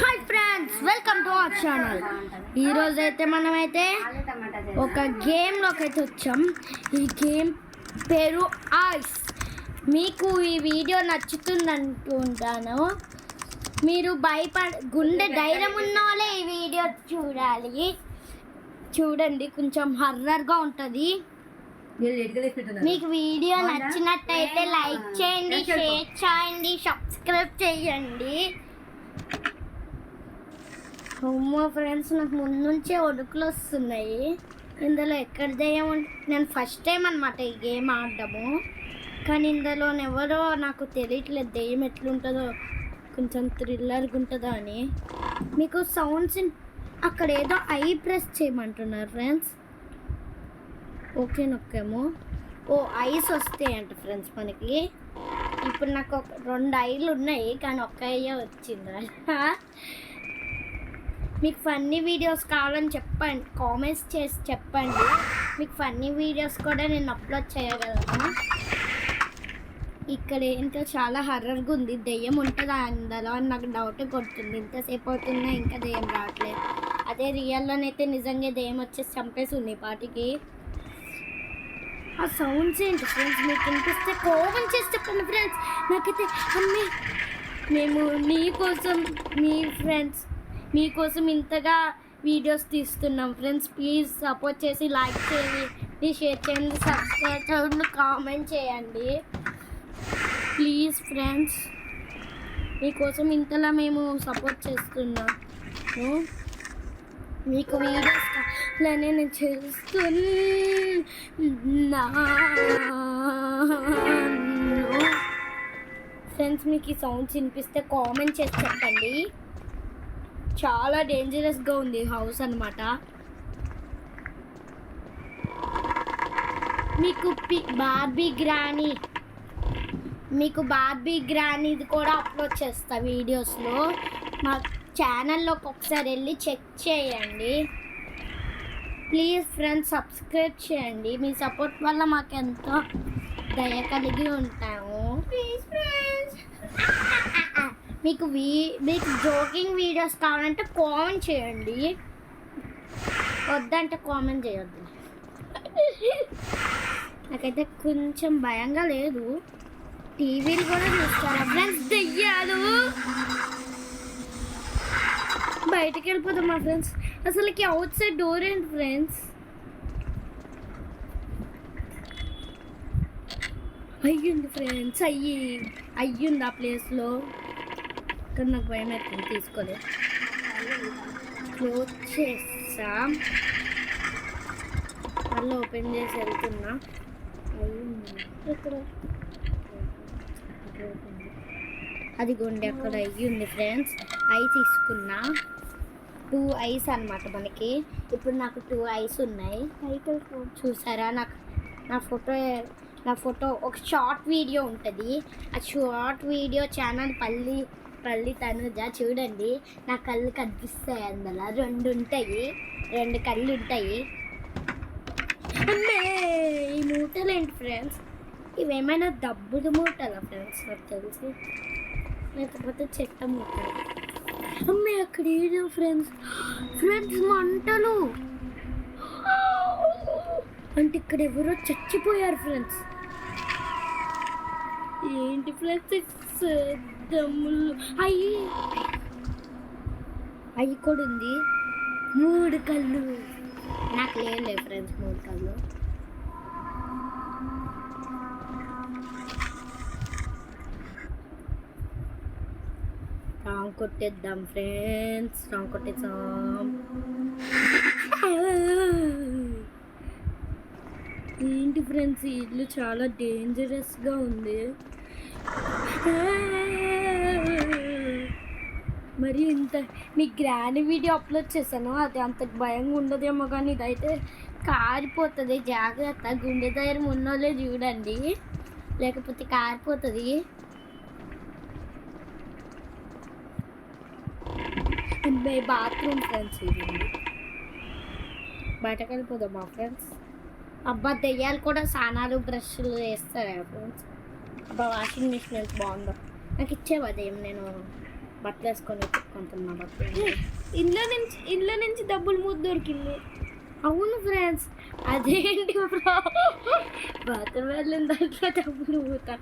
Hi friends, welcome to our channel. ఈరోజు అయితే మనమైతే ఒక గేమ్లోకి అయితే వచ్చాం. ఈ గేమ్ పేరు ఐస్. మీకు ఈ వీడియో నచ్చుతుంది అనుకుంటాను. మీరు గుండె ధైర్యం ఉన్న వాళ్ళే ఈ వీడియో చూడాలి. చూడండి, కొంచెం హర్రర్గా ఉంటుంది. మీకు వీడియో నచ్చినట్టయితే లైక్ చేయండి, షేర్ చేయండి, సబ్స్క్రైబ్ చేయండి. అమ్మో ఫ్రెండ్స్, నాకు ముందు నుంచే వణుకులు వస్తున్నాయి. ఇందులో ఎక్కడ దయ్యం నేను ఫస్ట్ టైం అనమాట ఈ గేమ్ ఆడడము. కానీ ఇందులో ఎవరో నాకు తెలియట్లేదు దయ్యం ఎట్లుంటుందో, కొంచెం థ్రిల్లర్గా ఉంటుందో అని. మీకు సౌండ్స్ అక్కడ ఏదో ఐ ప్రెస్ చేయమంటున్నారు ఫ్రెండ్స్. ఓకే నొక్కాము. ఐస్ వస్తాయంట ఫ్రెండ్స్ మనకి. ఇప్పుడు నాకు ఒక 2 ఐలు ఉన్నాయి, కానీ ఒక్క అయ్యే వచ్చింది. మీకు ఫన్నీ వీడియోస్ కావాలని చెప్పండి, కామెంట్స్ చేసి చెప్పండి. మీకు ఫన్నీ వీడియోస్ కూడా నేను అప్లోడ్ చేయగలను. ఇక్కడ ఏంటో చాలా హర్రర్గా ఉంది. దెయ్యం ఉంటుందా అందులో అని నాకు డౌట్ కొడుతుంది. ఇంతసేపు అవుతున్నా ఇంకా దెయ్యం రావట్లేదు. అదే రియల్లోనైతే నిజంగా దెయ్యం వచ్చేసి చంపేస్తుంది పాటికి. ఆ సౌండ్స్ ఏంటి ఫ్రెండ్స్? మీకు వినిపిస్తే కోపం చేసి చెప్పండి ఫ్రెండ్స్. నాకైతే అమ్మే, మేము మీకోసం ఇంతగా వీడియోస్ తీస్తున్నాం ఫ్రెండ్స్. ప్లీజ్ సపోర్ట్ చేసి లైక్ చేయండి, షేర్ చేయండి, సబ్స్క్రైబ్ చేయండి, కామెంట్ చేయండి ప్లీజ్ ఫ్రెండ్స్. మీకోసం ఇంతలా మేము సపోర్ట్ చేస్తున్నాము. మీకు వీడియోస్ కావాలని నేను చేస్తున్నా ఫ్రెండ్స్. మీకు ఈ సౌండ్స్ వినిపిస్తే కామెంట్ చేసి చెప్పండి. చాలా డేంజరస్గా ఉంది హౌస్ అన్నమాట. మీకు బార్బీ గ్రానీది కూడా అప్లోడ్ చేస్తా వీడియోస్లో. మా ఛానల్లోకి ఒకసారి వెళ్ళి చెక్ చేయండి ప్లీజ్ ఫ్రెండ్స్. సబ్స్క్రైబ్ చేయండి. మీ సపోర్ట్ వల్ల మాకు ఎంతో దయ కలిగి ఉంటాము ప్లీజ్ ఫ్రెండ్స్. మీకు జోకింగ్ వీడియోస్ కావాలంటే కామెంట్ చేయండి, వద్దంటే కామెంట్ చేయొద్దు. నాకైతే కొంచెం భయంగా లేదు. టీవీలు కూడా చూస్తారా ఫ్రెండ్స్? దెయ్యాలు బయటికి వెళ్ళిపోతాం మా ఫ్రెండ్స్. అసలుకి అవుట్ సైడ్ డోర్ ఏంటి ఫ్రెండ్స్? అయ్యింది ఫ్రెండ్స్, అయ్యింది ఆ ప్లేస్లో. కానీ నాకు భయం అవుతుంది, తీసుకోలేదు. క్లోజ్ చేస్తాం, మళ్ళీ ఓపెన్ చేసి వెళ్తున్నా. అది గుండె అక్కడ అయ్యింది ఫ్రెండ్స్. ఐ తీసుకున్నా. 2 ఐస్ అన్నమాట మనకి. ఇప్పుడు నాకు 2 ఐస్ ఉన్నాయి. చూసారా? నా ఫోటో ఒక షార్ట్ వీడియో ఉంటుంది. ఆ షార్ట్ వీడియో ఛానల్ పల్లి తనుజ. చూడండి, నా కళ్ళు కనిపిస్తాయి. అందులో 2 ఉంటాయి, 2 కళ్ళు ఉంటాయి. ఈ మూటలు ఏంటి ఫ్రెండ్స్? ఇవేమైనా దబ్బుడు మూటలా ఫ్రెండ్స్? నాకు తెలిసి, లేకపోతే చెట్ట మూటలు. అమ్మే, అక్కడ ఏదో ఫ్రెండ్స్ మంటలు అంటే ఇక్కడ ఎవరో చచ్చిపోయారు ఫ్రెండ్స్. ఏంటి ఫ్రెండ్స్? దమ్ములు అయ్యి కూడా ఉంది. 3 కళ్ళు. నాకు లేదు ఫ్రెండ్స్ 3 కళ్ళు. రాంగ్ కొట్టేద్దాం ఫ్రెండ్స్, రాంగ్ కొట్టేద్దాం. ఏంటి ఫ్రెండ్స్, ఈ ఇల్లు చాలా డేంజరస్గా ఉంది. మరి మీ గ్రాండ్ వీడియో అప్లోడ్ చేశాను, అది అంత భయంగా ఉండదేమో, కానీ ఇదైతే కారిపోతుంది. జాగ్రత్త, గుండె ధైర్యం ఉన్నోళ్ళే చూడండి, లేకపోతే కారిపోతుంది. బాత్రూమ్ ఫ్రెండ్స్, ఇది బయటకు వెళ్ళిపోదాం మా ఫ్రెండ్స్. అబ్బా, దెయ్యాలు కూడా స్నానాలు బ్రష్లు వేస్తారా ఫ్రెండ్స్? అబ్బా, వాషింగ్ మిషన్ ఎంత బాగుందో. నాకు ఇచ్చేవా దెయ్యం, నేను బట్టలు వేసుకొని పెట్టుకుంటున్నా బట్టలు. ఇంట్లో నుంచి డబ్బులు మూత దొరికింది. అవును ఫ్రెండ్స్, అదేంటి బ్రో, బాత్రూమ్ వెళ్ళిన దాంట్లో డబ్బులు పోతా.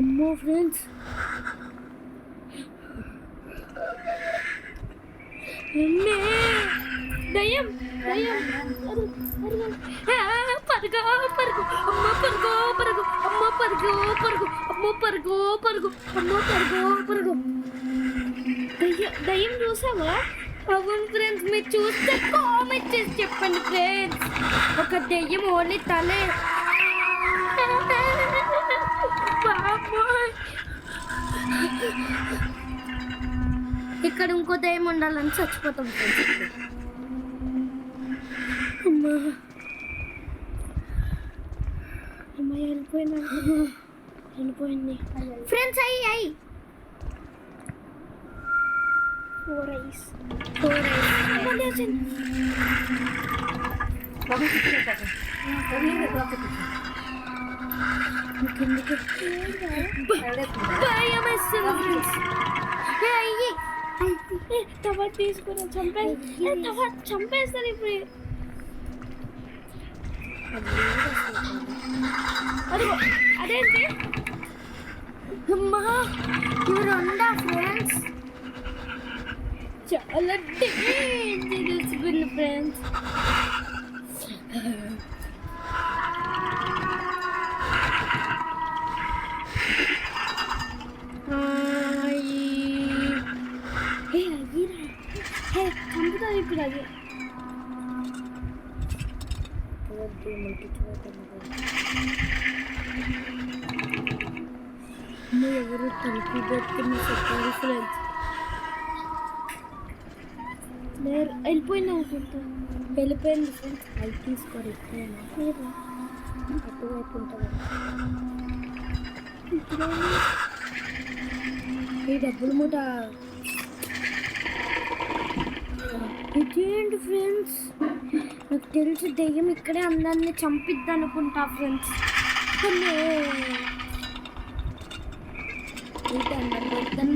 అమ్మో ఫ్రెండ్స్, దయ్యం పరుగు పరుగు అమ్మ పరుగు పరుగు అమ్మ పరుగు పరుగు అమ్మ పరుగు పరుగు అమ్మ పరుగు పరుగు. దయ్యం చూసావా? అవును ఫ్రెండ్స్, మీరు చూస్తే కామెంట్ చేసి చెప్పండి ఫ్రెండ్స్. ఒక దెయ్యం ఓన్లీ తలే. ఇక్కడ ఇంకో దెయ్యం ఉండాలని చచ్చిపోతాం ఫ్రెండ్స్. అమ్మా అమ్మాయి వెళ్ళిపోయింది ఫ్రెండ్స్. అయ్యి 4 eyes. తీసుకుని చంపేస్తారు ఇప్పుడు. అదేంటి అమ్మా, ఇవి రెండా ఫ్రెండ్స్? చాలా డేంజరస్ ఫ్రెండ్స్. చంపుతా ఇప్పుడు. అది ఎవరు తలుపు పెట్టుకుని చెప్పాలి ఫ్రెండ్స్. వెళ్ళిపోయింది అనుకుంటా. వెళ్ళిపోయింది ఫ్రెండ్స్. అది తీసుకోరు లేదా అటువైపు ఉంటుంది. ఈ డబ్బులు మూట ఇదేంటి ఫ్రెండ్స్? నాకు తెలిసి దెయ్యం ఇక్కడే అందరినీ చంపిద్ది అనుకుంటా ఫ్రెండ్స్.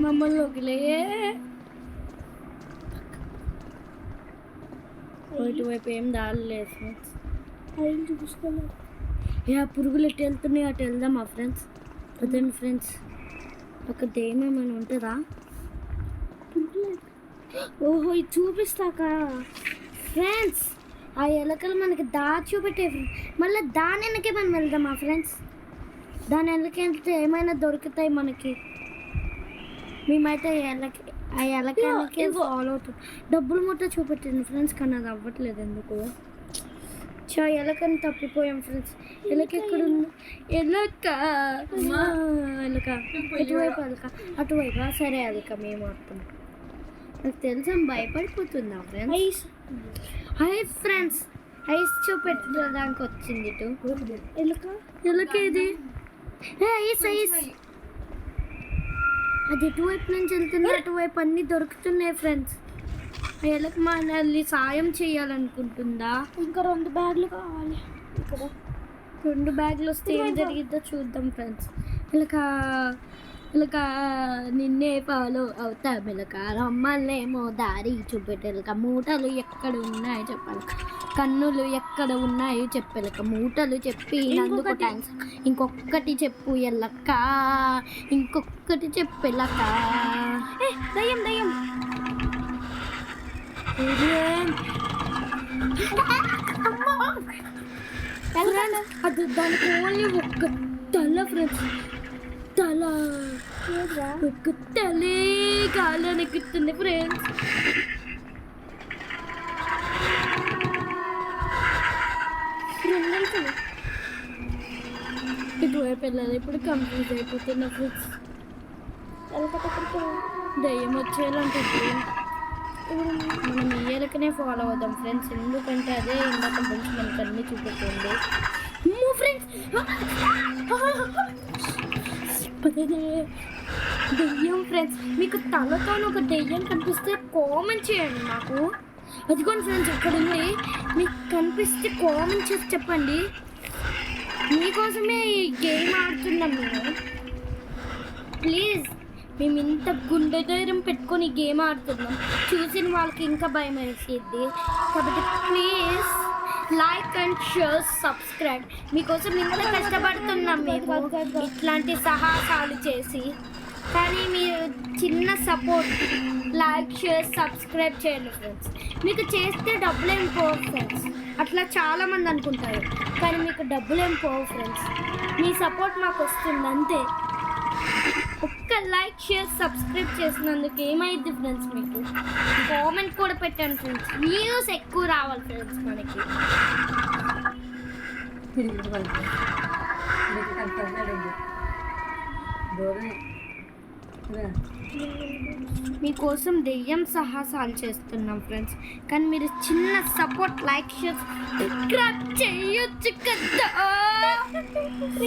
మమ్మల్ని ఒకలే ఇటువైపు ఏం దాడలేదు ఫ్రెండ్స్. ఏం చూపిస్తున్నాను? ఆ పురుగులు ఎటు వెళ్తున్నాయి అటు వెళ్దామా ఫ్రెండ్స్? అదండి ఫ్రెండ్స్, ఒక దెయ్యం ఏమైనా ఉంటుందా? ఓహో, ఇది చూపిస్తాక ఫ్రెండ్స్. ఆ ఎలకలు మనకి చూపెట్టే మళ్ళీ దాని వెనకే మనం వెళ్దామా ఫ్రెండ్స్? దాని వెనక వెళ్తే ఏమైనా దొరుకుతాయి మనకి. మేమైతే ఆ ఎలకే ఫాలో అవుతుంది. డబ్బులు మొత్తం చూపెట్టింది ఫ్రెండ్స్, కానీ అది అవ్వట్లేదు ఎందుకు. ఎలకని తప్పిపోయాం ఫ్రెండ్స్. ఎలక ఎక్కడుంది? ఎలక ఎటువైపు? ఎలక అటువైపు. సరే ఎలక మేము వస్తాం. నాకు తెలుసు భయపడిపోతుందా ఫ్రెండ్స్? ఐస్ ఫ్రెండ్స్, ఐస్ చూపెట్టడానికి వచ్చింది ఇటు. ఎలక ఇది ఐస్ ఐస్. అది ఎటువైపు నుంచి వెళ్తుంది, అటువైపు అన్నీ దొరుకుతున్నాయి ఫ్రెండ్స్. ఆ ఎలక మనల్ని సాయం చేయాలనుకుంటుందా? ఇంకా 2 బ్యాగులు కావాలి. ఇక్కడ 2 బ్యాగులు వస్తే ఏం జరిగిద్దో చూద్దాం ఫ్రెండ్స్. ఇలాక నిన్నే ఫాలో అవుతా మెలక, రమ్మల్నేమో దారి చూపెట్టెలక, మూటలు ఎక్కడ ఉన్నాయి చెప్పాలి, కన్నులు ఎక్కడ ఉన్నాయి చెప్పెలక, మూటలు చెప్పి నందుకు థ్యాంక్స్. ఇంకొకటి చెప్పు ఎల్లక్క, ఇంకొకటి చెప్పెలక. దయ్యం దయ్యం అది దానికి ఓన్లీ ఒక్క తల ఫ్రెండ్స్. తల ఒక్క తలే కాలని ఎక్కుతుంది ఫ్రెండ్స్. ఇటువైపు వెళ్ళాలి. ఇప్పుడు కన్ఫ్యూజ్ అయిపోతున్నా ఫ్రెండ్స్. దయ్యం వచ్చేయాలంటే మనం ఈ ఎలకనే ఫాలో అవుదాం ఫ్రెండ్స్, ఎందుకంటే అదే ఇందాక నుంచి మనకు అన్నీ చూపెట్టింది ఫ్రెండ్స్. దెయ్యం ఫ్రెండ్స్, మీకు తలతో ఒక దెయ్యం కనిపిస్తే కామెంట్ చేయండి నాకు. అదిగోండి ఫ్రెండ్స్, అక్కడ ఉంది. మీకు కనిపిస్తే కామెంట్ చేసి చెప్పండి. మీకోసమే ఈ గేమ్ ఆడుతున్నాం మేము. ప్లీజ్ మేము ఇంత గుండె ధైర్యం పెట్టుకొని గేమ్ ఆడుతున్నాం, చూసిన వాళ్ళకి ఇంకా భయం వేసేది. కాబట్టి please like and share, subscribe. మీకోసం ఇంత కష్టపడుతున్నాం మేము ఇట్లాంటి సాహసాలు చేసి. కానీ మీరు చిన్న సపోర్ట్, లైక్ షేర్ సబ్స్క్రైబ్ చేయండి ఫ్రెండ్స్. మీకు చేస్తే డబ్బులు ఏం పోవు ఫ్రెండ్స్, అట్లా చాలామంది అనుకుంటారు. కానీ మీకు డబ్బులు ఏం పోవు ఫ్రెండ్స్, మీ సపోర్ట్ మాకు వస్తుంది అంతే. ఒక్క లైక్ షేర్ సబ్స్క్రైబ్ చేసినందుకు ఏమైంది ఫ్రెండ్స్, మీకు కామెంట్ కూడా పెట్టండి ఫ్రెండ్స్. వ్యూస్ ఎక్కువ రావాలి ఫ్రెండ్స్ మనకి. మీకోసం దెయ్యం సాహసాలు చేస్తున్నాం ఫ్రెండ్స్. కానీ మీరు చిన్న సపోర్ట్, లైక్ షేర్ సబ్స్క్రైబ్ చేయొచ్చు కదా.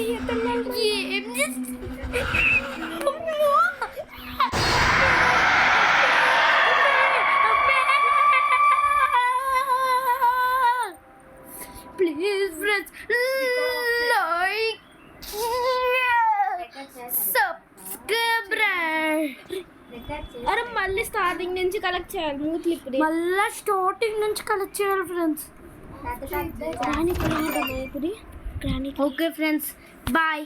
ఏం ప్లీజ్ ఫ్రెండ్స్ లైక్ సబ్స్క్రైబ్. అరే మళ్ళీ స్టార్టింగ్ నుంచి కలెక్ట్ చేయాలి మూతులు ఇప్పుడు. మళ్ళా స్టార్టింగ్ నుంచి కలెక్ట్ చేయాలి ఫ్రెండ్స్. గ్రానీ ఇప్పుడు ఓకే ఫ్రెండ్స్, బాయ్.